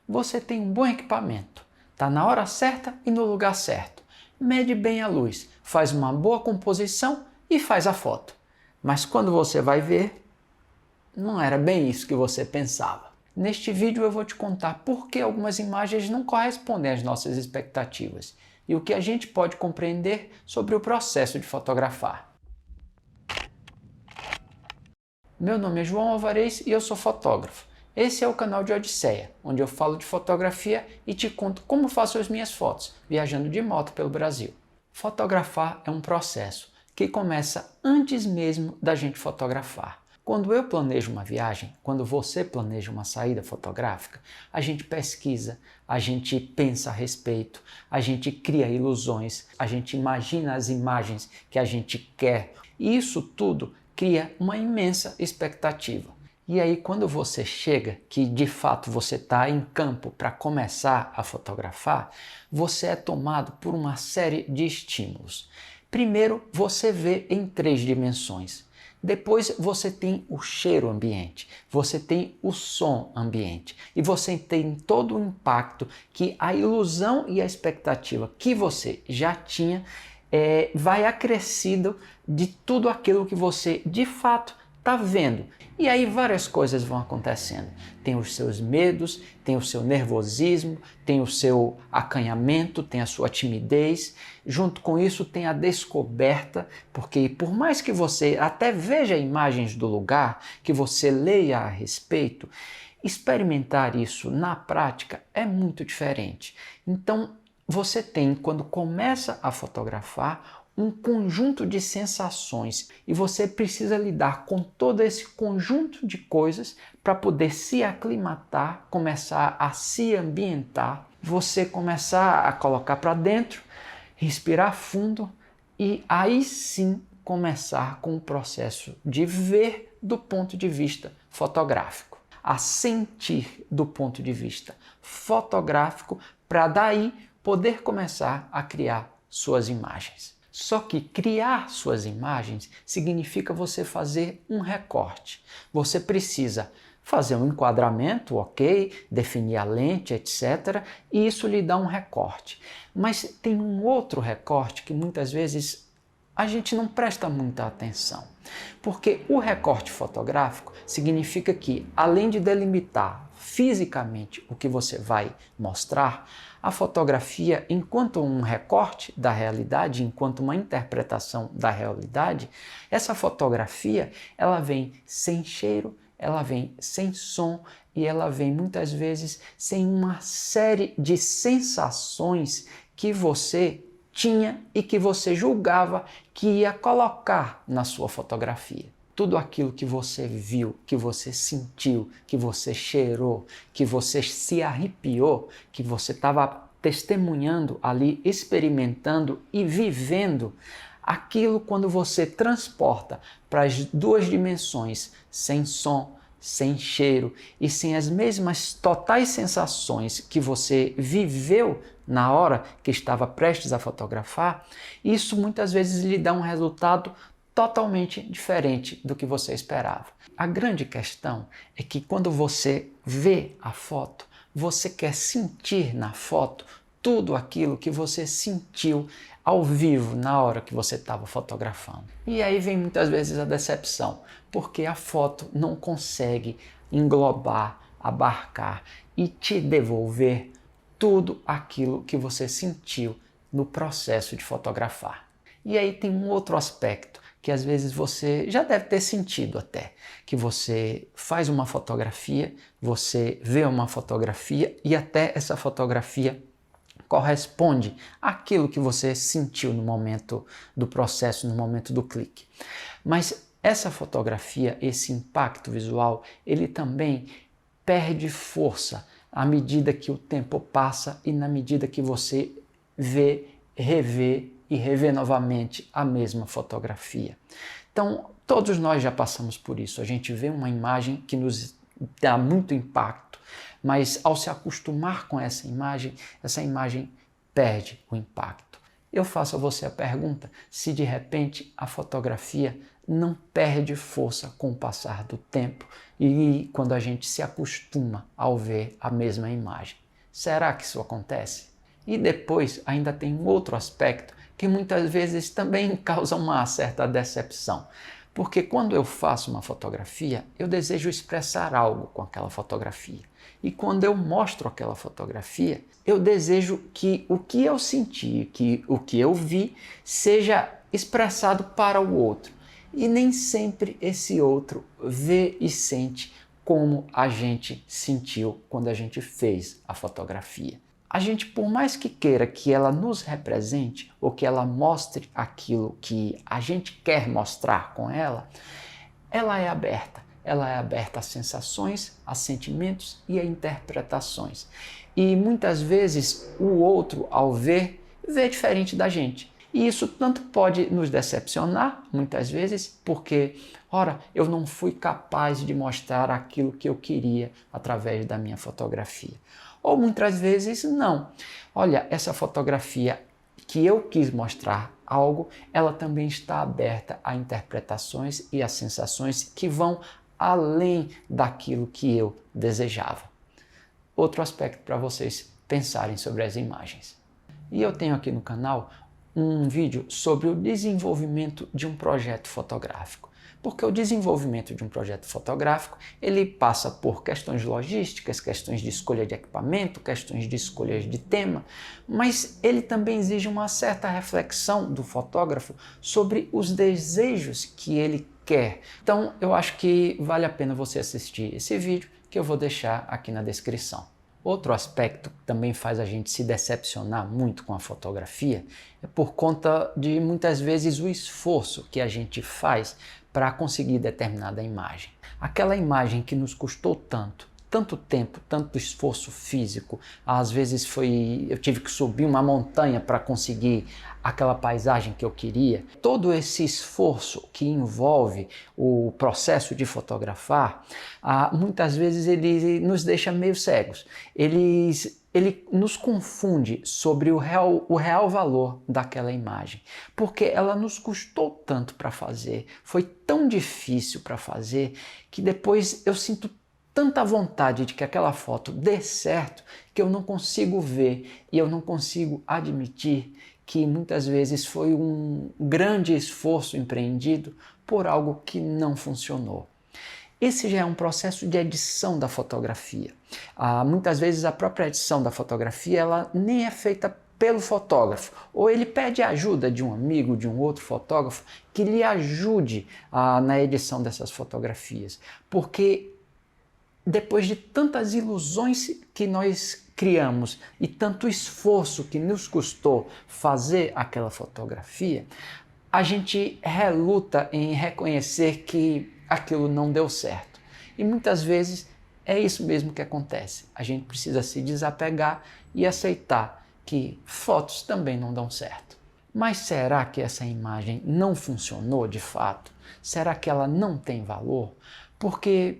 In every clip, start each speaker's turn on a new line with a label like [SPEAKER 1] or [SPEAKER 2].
[SPEAKER 1] você tem um bom equipamento, está na hora certa e no lugar certo, mede bem a luz, faz uma boa composição e faz a foto. Mas quando você vai ver, não era bem isso que você pensava. Neste vídeo eu vou te contar por que algumas imagens não correspondem às nossas expectativas e o que a gente pode compreender sobre o processo de fotografar. Meu nome é João Alvarez e eu sou fotógrafo. Esse é o canal de Odisseia, onde eu falo de fotografia e te conto como faço as minhas fotos, viajando de moto pelo Brasil. Fotografar é um processo que começa antes mesmo da gente fotografar. Quando eu planejo uma viagem, quando você planeja uma saída fotográfica, a gente pesquisa, a gente pensa a respeito, a gente cria ilusões, a gente imagina as imagens que a gente quer. E isso tudo cria uma imensa expectativa. E aí quando você chega, que de fato você está em campo para começar a fotografar, você é tomado por uma série de estímulos. Primeiro, você vê em 3 dimensões. Depois você tem o cheiro ambiente, você tem o som ambiente e você tem todo o impacto que a ilusão e a expectativa que você já tinha vai acrescido de tudo aquilo que você de fato está vendo. E aí várias coisas vão acontecendo. Tem os seus medos, tem o seu nervosismo, tem o seu acanhamento, tem a sua timidez. Junto com isso tem a descoberta, porque por mais que você até veja imagens do lugar, que você leia a respeito, experimentar isso na prática é muito diferente. Então você tem, quando começa a fotografar, um conjunto de sensações e você precisa lidar com todo esse conjunto de coisas para poder se aclimatar, começar a se ambientar, você começar a colocar para dentro, respirar fundo e aí sim começar com o processo de ver do ponto de vista fotográfico, a sentir do ponto de vista fotográfico para daí poder começar a criar suas imagens. Só que criar suas imagens significa você fazer um recorte. Você precisa fazer um enquadramento, ok, definir a lente, etc. E isso lhe dá um recorte. Mas tem um outro recorte que muitas vezes a gente não presta muita atenção. Porque o recorte fotográfico significa que, além de delimitar fisicamente o que você vai mostrar, a fotografia, enquanto um recorte da realidade, enquanto uma interpretação da realidade, essa fotografia ela vem sem cheiro, ela vem sem som e ela vem muitas vezes sem uma série de sensações que você tinha e que você julgava que ia colocar na sua fotografia. Tudo aquilo que você viu, que você sentiu, que você cheirou, que você se arrepiou, que você estava testemunhando ali, experimentando e vivendo, aquilo quando você transporta para as 2 dimensões, sem som, sem cheiro e sem as mesmas totais sensações que você viveu na hora que estava prestes a fotografar, isso muitas vezes lhe dá um resultado totalmente diferente do que você esperava. A grande questão é que quando você vê a foto, você quer sentir na foto tudo aquilo que você sentiu ao vivo na hora que você estava fotografando. E aí vem muitas vezes a decepção, porque a foto não consegue englobar, abarcar e te devolver tudo aquilo que você sentiu no processo de fotografar. E aí tem um outro aspecto que às vezes você já deve ter sentido até, que você faz uma fotografia, você vê uma fotografia e até essa fotografia corresponde àquilo que você sentiu no momento do processo, no momento do clique. Mas essa fotografia, esse impacto visual, ele também perde força à medida que o tempo passa e na medida que você vê, revê e rever novamente a mesma fotografia. Então, todos nós já passamos por isso. A gente vê uma imagem que nos dá muito impacto, mas ao se acostumar com essa imagem perde o impacto. Eu faço a você a pergunta se de repente a fotografia não perde força com o passar do tempo e quando a gente se acostuma ao ver a mesma imagem. Será que isso acontece? E depois ainda tem um outro aspecto que muitas vezes também causa uma certa decepção. Porque quando eu faço uma fotografia, eu desejo expressar algo com aquela fotografia. E quando eu mostro aquela fotografia, eu desejo que o que eu senti, que o que eu vi, seja expressado para o outro. E nem sempre esse outro vê e sente como a gente sentiu quando a gente fez a fotografia. A gente, por mais que queira que ela nos represente ou que ela mostre aquilo que a gente quer mostrar com ela, ela é aberta. Ela é aberta a sensações, a sentimentos e a interpretações. E muitas vezes o outro, ao ver, vê diferente da gente. E isso tanto pode nos decepcionar, muitas vezes, porque, ora, eu não fui capaz de mostrar aquilo que eu queria através da minha fotografia. Ou muitas vezes não. Olha, essa fotografia que eu quis mostrar algo, ela também está aberta a interpretações e a sensações que vão além daquilo que eu desejava. Outro aspecto para vocês pensarem sobre as imagens. E eu tenho aqui no canal um vídeo sobre o desenvolvimento de um projeto fotográfico. Porque o desenvolvimento de um projeto fotográfico, ele passa por questões logísticas, questões de escolha de equipamento, questões de escolhas de tema, mas ele também exige uma certa reflexão do fotógrafo sobre os desejos que ele quer. Então, eu acho que vale a pena você assistir esse vídeo, que eu vou deixar aqui na descrição. Outro aspecto que também faz a gente se decepcionar muito com a fotografia é por conta de muitas vezes o esforço que a gente faz para conseguir determinada imagem. Aquela imagem que nos custou tanto tempo, tanto esforço físico, às vezes eu tive que subir uma montanha para conseguir aquela paisagem que eu queria. Todo esse esforço que envolve o processo de fotografar, muitas vezes ele nos deixa meio cegos. Ele nos confunde sobre o real valor daquela imagem, porque ela nos custou tanto para fazer, foi tão difícil para fazer, que depois eu sinto tanta vontade de que aquela foto dê certo que eu não consigo ver e eu não consigo admitir que muitas vezes foi um grande esforço empreendido por algo que não funcionou. Esse já é um processo de edição da fotografia. Muitas vezes a própria edição da fotografia ela nem é feita pelo fotógrafo, ou ele pede ajuda de um amigo, de um outro fotógrafo que lhe ajude na edição dessas fotografias, porque depois de tantas ilusões que nós criamos e tanto esforço que nos custou fazer aquela fotografia, a gente reluta em reconhecer que aquilo não deu certo. E muitas vezes é isso mesmo que acontece. A gente precisa se desapegar e aceitar que fotos também não dão certo. Mas será que essa imagem não funcionou de fato? Será que ela não tem valor? Porque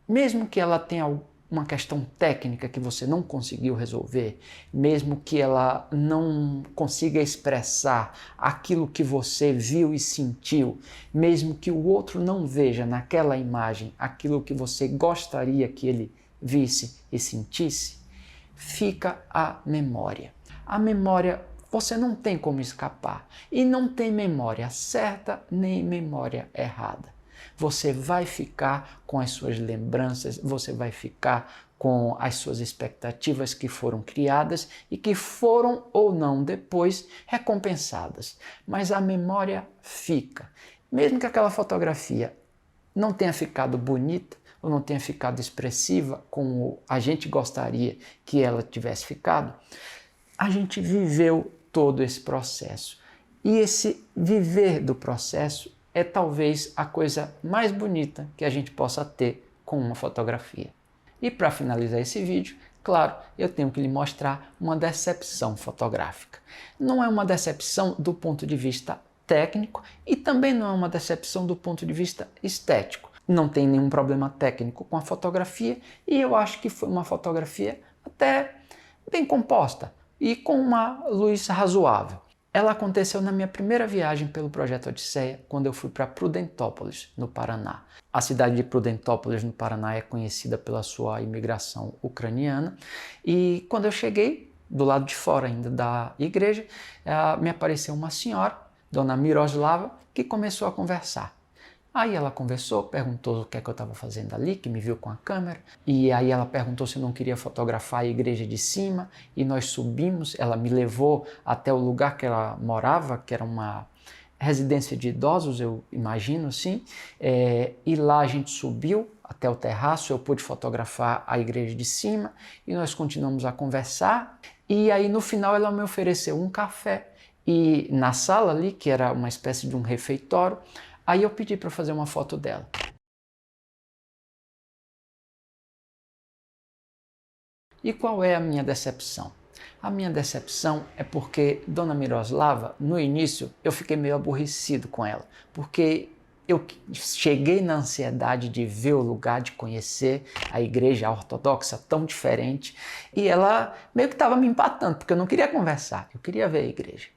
[SPEAKER 1] mesmo que ela tenha uma questão técnica que você não conseguiu resolver, mesmo que ela não consiga expressar aquilo que você viu e sentiu, mesmo que o outro não veja naquela imagem aquilo que você gostaria que ele visse e sentisse, fica a memória. A memória você não tem como escapar e não tem memória certa nem memória errada. Você vai ficar com as suas lembranças, você vai ficar com as suas expectativas que foram criadas e que foram ou não depois recompensadas. Mas a memória fica. Mesmo que aquela fotografia não tenha ficado bonita ou não tenha ficado expressiva como a gente gostaria que ela tivesse ficado, a gente viveu todo esse processo. E esse viver do processo é talvez a coisa mais bonita que a gente possa ter com uma fotografia. E para finalizar esse vídeo, claro, eu tenho que lhe mostrar uma decepção fotográfica. Não é uma decepção do ponto de vista técnico e também não é uma decepção do ponto de vista estético. Não tem nenhum problema técnico com a fotografia e eu acho que foi uma fotografia até bem composta e com uma luz razoável. Ela aconteceu na minha primeira viagem pelo Projeto Odisseia, quando eu fui para Prudentópolis, no Paraná. A cidade de Prudentópolis, no Paraná, é conhecida pela sua imigração ucraniana. E quando eu cheguei, do lado de fora ainda da igreja, me apareceu uma senhora, Dona Miroslava, que começou a conversar. Aí ela conversou, perguntou o que é que eu estava fazendo ali, que me viu com a câmera, e aí ela perguntou se eu não queria fotografar a igreja de cima, e nós subimos, ela me levou até o lugar que ela morava, que era uma residência de idosos, eu imagino, sim, e lá a gente subiu até o terraço, eu pude fotografar a igreja de cima, e nós continuamos a conversar, e aí no final ela me ofereceu um café, e na sala ali, que era uma espécie de um refeitório, aí eu pedi para fazer uma foto dela. E qual é a minha decepção? A minha decepção é porque Dona Miroslava, no início, eu fiquei meio aborrecido com ela, porque eu cheguei na ansiedade de ver o lugar, de conhecer a igreja ortodoxa tão diferente, e ela meio que estava me empatando, porque eu não queria conversar, eu queria ver a igreja.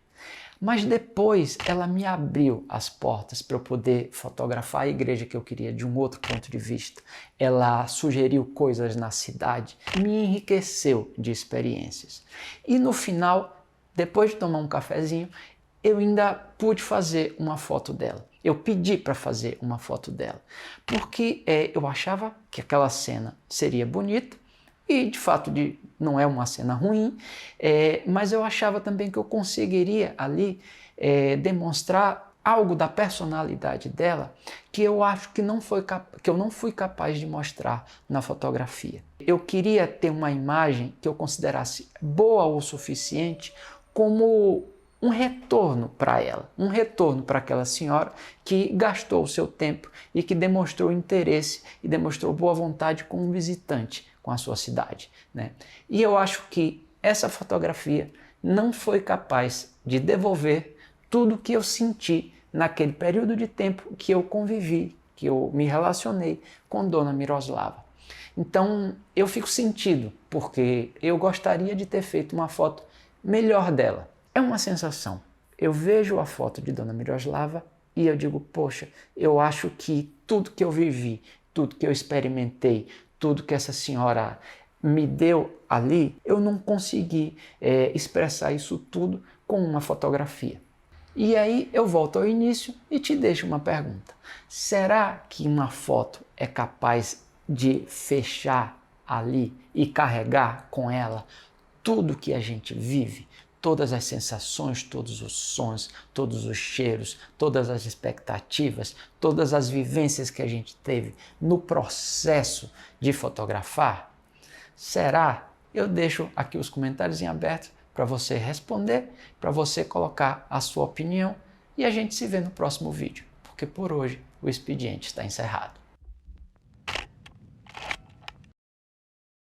[SPEAKER 1] Mas depois ela me abriu as portas para eu poder fotografar a igreja que eu queria de um outro ponto de vista. Ela sugeriu coisas na cidade, me enriqueceu de experiências. E no final, depois de tomar um cafezinho, eu ainda pude fazer uma foto dela. Eu pedi para fazer uma foto dela, porque eu achava que aquela cena seria bonita, e de fato não é uma cena ruim, mas eu achava também que eu conseguiria ali demonstrar algo da personalidade dela que eu acho que eu não fui capaz de mostrar na fotografia. Eu queria ter uma imagem que eu considerasse boa o suficiente como um retorno para ela, um retorno para aquela senhora que gastou o seu tempo e que demonstrou interesse e demonstrou boa vontade com um visitante com a sua cidade, né? E eu acho que essa fotografia não foi capaz de devolver tudo que eu senti naquele período de tempo que eu convivi, que eu me relacionei com Dona Miroslava. Então eu fico sentido, porque eu gostaria de ter feito uma foto melhor dela. É uma sensação. Eu vejo a foto de Dona Miroslava e eu digo, poxa, eu acho que tudo que eu vivi, tudo que eu experimentei, tudo que essa senhora me deu ali, eu não consegui expressar isso tudo com uma fotografia. E aí eu volto ao início e te deixo uma pergunta. Será que uma foto é capaz de fechar ali e carregar com ela tudo que a gente vive? Todas as sensações, todos os sons, todos os cheiros, todas as expectativas, todas as vivências que a gente teve no processo de fotografar? Será? Eu deixo aqui os comentários em aberto para você responder, para você colocar a sua opinião e a gente se vê no próximo vídeo, porque por hoje o expediente está encerrado.